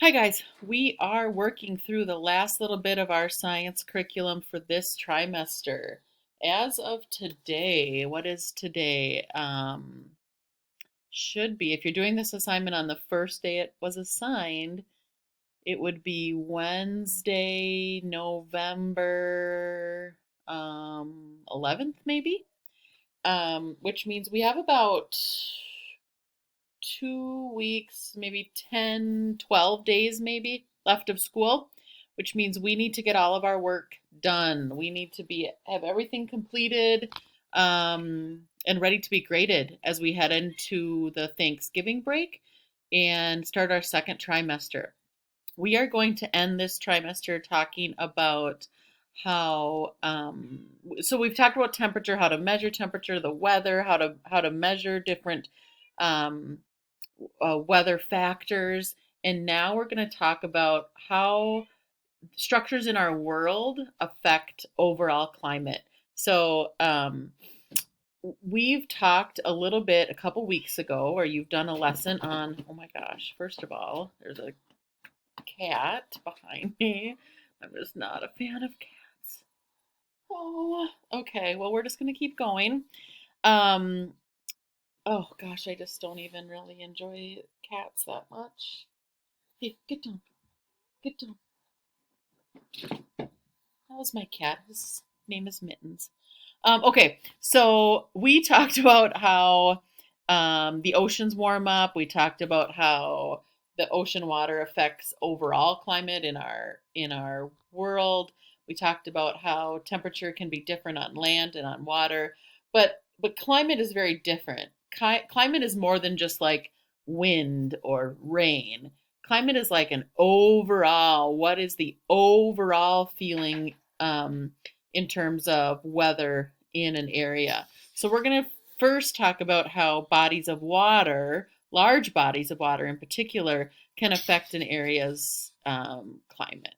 Hi guys, we are working through the last little bit of our science curriculum for this trimester. As of today, what is today? Should be, if you're doing this assignment on the first day it was assigned, it would be Wednesday, November 11th, maybe? Which means we have about 2 weeks, maybe 10, 12 days maybe left of school, which means we need to get all of our work done. We need to have everything completed and ready to be graded as we head into the Thanksgiving break and start our second trimester. We are going to end this trimester talking about so we've talked about temperature, how to measure temperature, the weather, how to measure different um, weather factors. And now we're going to talk about how structures in our world affect overall climate. So, we've talked a little bit a couple weeks ago, or you've done a lesson on, oh my gosh, first of all, there's a cat behind me. I'm just not a fan of cats. Oh, okay. Well, we're just going to keep going. Um, oh gosh, I just don't even really enjoy cats that much. Hey, get down. Get down. That was my cat. His name is Mittens. Okay, so we talked about how the oceans warm up. We talked about how the ocean water affects overall climate in our world. We talked about how temperature can be different on land and on water, but climate is very different. Climate is more than just like wind or rain. Climate is like an overall, what is the overall feeling in terms of weather in an area. So we're going to first talk about how bodies of water, large bodies of water in particular, can affect an area's climate.